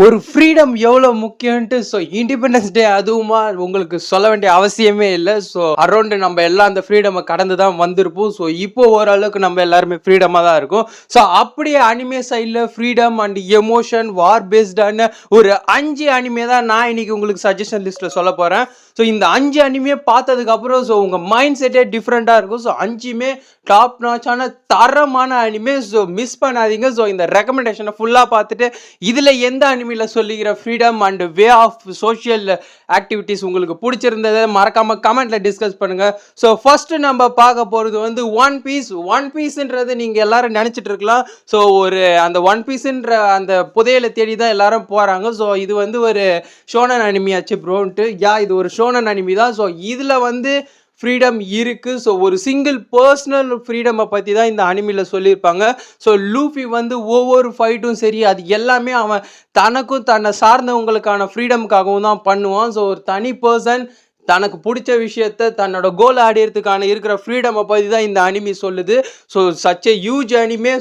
ஒரு ஃப்ரீடம் எவ்வளோ முக்கியன்ட்டு independence day அதுவுமா உங்களுக்கு சொல்ல வேண்டிய அவசியமே இல்லை. அரௌண்ட் நம்ம எல்லாம் அந்த ஃப்ரீடமை கடந்து தான் வந்திருப்போம். இப்போ ஓரளவுக்கு நம்ம எல்லாருமே ஃப்ரீடமாக தான் இருக்கும். அப்படியே அனிமே சைடில் ஃப்ரீடம் அண்ட் எமோஷன் வார் பேஸ்டான ஒரு 5 அனிமே தான் நான் இன்னைக்கு உங்களுக்கு சஜஷன் லிஸ்ட்டில் சொல்ல போகிறேன். இந்த 5 அனிமே பார்த்ததுக்கப்புறம் உங்கள் மைண்ட் செட்டே டிஃப்ரெண்ட்டாக இருக்கும். 5மே டாப் நாச்சான தரமான அனிமே. மிஸ் பண்ணாதீங்க. இந்த ரெக்கமெண்டேஷனை ஃபுல்லாக பார்த்துட்டு இதில் எந்த அனிமையில் சொல்லிக்கிற freedom and way of social activities உங்களுக்கு பிடிச்சிருந்ததை மறக்காமல் கமெண்ட்டில் டிஸ்கஸ் பண்ணுங்கள். ஃபர்ஸ்ட் நம்ம பார்க்க போகிறது ஒன் பீஸ்ன்றது நீங்கள் எல்லாரும் நினச்சிட்டு இருக்கலாம். அந்த ஒன் பீஸ்ன்ற அந்த புதையலை தேடி தான் எல்லாரும் போகிறாங்க. இது ஒரு ஷோனன் அனிமியாச்சு ப்ரோன்ட்டு. இது ஒரு ஷோனன் அனிமி தான். இதில் ஃப்ரீடம் இருக்குது. ஒரு சிங்கிள் பர்சனல் ஃப்ரீடமை பற்றி தான் இந்த அனிமியில் சொல்லியிருப்பாங்க. லூஃபி ஒவ்வொரு ஃபைட்டும் சரி, அது எல்லாமே அவன் தனக்கும் தன்னை சார்ந்தவங்களுக்கான ஃப்ரீடமுக்காகவும் தான் பண்ணுவான். ஒரு தனி பர்சன் தனக்கு பிடிச்ச விஷயத்த தன்னோட கோல் அடையிறதுக்கான இருக்கிற ஃப்ரீடமை பற்றி தான் இந்த அனிமி சொல்லுது. Such a huge anime.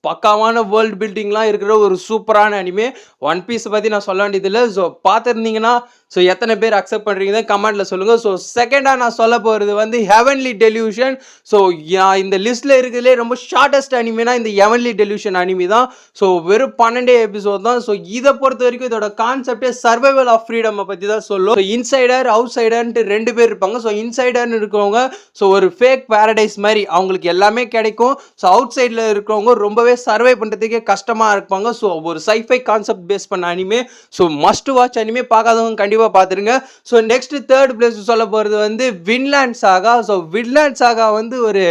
பக்காவான வேர்ல்டு பில்டிங்லாம் இருக்கிற ஒரு சூப்பரான அனிமே. ஒன் பீஸை பற்றி நான் சொல்ல வேண்டியதில்லை. பார்த்துருந்தீங்கன்னா எத்தனை பேர் அக்செப்ட் பண்ணுறீங்க கமெண்ட்டில் சொல்லுங்கள். செகண்டாக நான் சொல்ல போகிறது ஹெவன்லி டெலியூஷன். இந்த லிஸ்ட்டில் இருக்கிறதுலே ரொம்ப ஷார்ட்டஸ்ட் அனிமேனா இந்த ஹெவன்லி டெலியூஷன் அனிமி தான். வெறும் 12 எபிசோட் தான். இதை பொறுத்த வரைக்கும் இதோட கான்செப்டே சர்வைவல் ஆஃப் ஃப்ரீடம் பற்றி தான் சொல்லும். இன்சைடர் அவுட் சைடர்ன்ட்டு 2 பேர் இருப்பாங்க. இன்சைடர்னு இருக்கவங்க ஒரு ஃபேக் பேரடைஸ் மாதிரி அவங்களுக்கு எல்லாமே கிடைக்கும். அவுட் சைடில் இருக்கிறவங்க ரொம்பவே சர்வை பண்ணுறதுக்கே கஷ்டமாக இருப்பாங்க. ஒரு சைஃபை கான்செப்ட் பேஸ் பண்ண அனிமே. Must watch anime. பார்க்காதவங்க கண்டிப்பாக பார்த்துருங்க. நெக்ஸ்ட் தேர்ட் பிளேஸ் சொல்ல போகிறது வின்லாண்ட் சாகா. வின்லாண்ட் சாகா ஒரு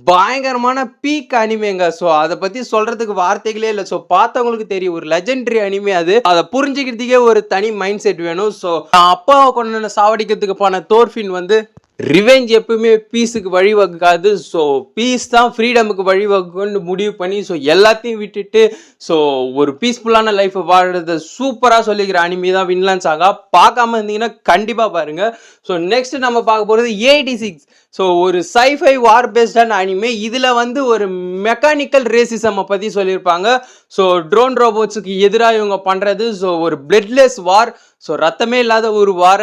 பயங்கரமான பீக் அனிமேங்க. அதை பற்றி சொல்கிறதுக்கு வார்த்தைகளே இல்லை. பார்த்தவங்களுக்கு தெரியும் ஒரு லெஜெண்டரி அனிமே. அதை புரிஞ்சுக்கிறதுக்கே ஒரு தனி மைண்ட் செட் வேணும். அப்பாவை கொண்டு சாவடிக்கிறதுக்கு போன தோர்ஃபின் ரிவெஞ்ச் எப்பவுமே பீஸுக்கு வழிவகுக்காது. பீஸ் தான் ஃப்ரீடமுக்கு வழிவகுக்குன்னு முடிவு பண்ணி எல்லாத்தையும் விட்டுட்டு ஒரு பீஸ்ஃபுல்லான லைஃப்பை வாழ்றது சூப்பராக சொல்லிக்கிற அனிமி தான் வின்லாண்ட் சாகா. பார்க்காம இருந்தீங்கன்னா கண்டிப்பாக பாருங்கள். நெக்ஸ்ட் நம்ம பார்க்க போகிறது 86. ஒரு சைஃபை வார் பேஸ்டான அனிமே. இதில் ஒரு மெக்கானிக்கல் ரேசிசமை பற்றி சொல்லியிருப்பாங்க. ட்ரோன் ரோபோட்ஸுக்கு எதிராக இவங்க பண்ணுறது ஒரு பிளட்லெஸ் வார். ரத்தமே இல்லாத ஒரு வார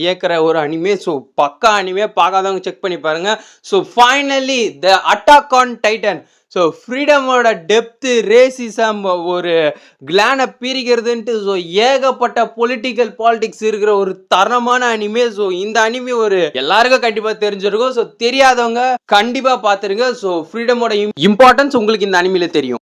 இயக்கிற ஒரு அனிமே. பக்கா அனிமே. பார்க்காதவங்க செக் பண்ணி பாருங்க. Finally the attack on titan. ஃப்ரீடமோட டெப்த்து ரேசிசம் ஒரு கிளானை பிரிக்கிறதுன்ட்டு ஏகப்பட்ட பொலிட்டிக்கல் பாலிடிக்ஸ் இருக்கிற ஒரு தரமான அனிமே. இந்த அனிமே எல்லாருக்கும் கண்டிப்பாக தெரிஞ்சிருக்கும். தெரியாதவங்க கண்டிப்பாக பார்த்துருங்க. ஃப்ரீடமோட இம்பார்ட்டன்ஸ் உங்களுக்கு இந்த அனிமையில தெரியும்.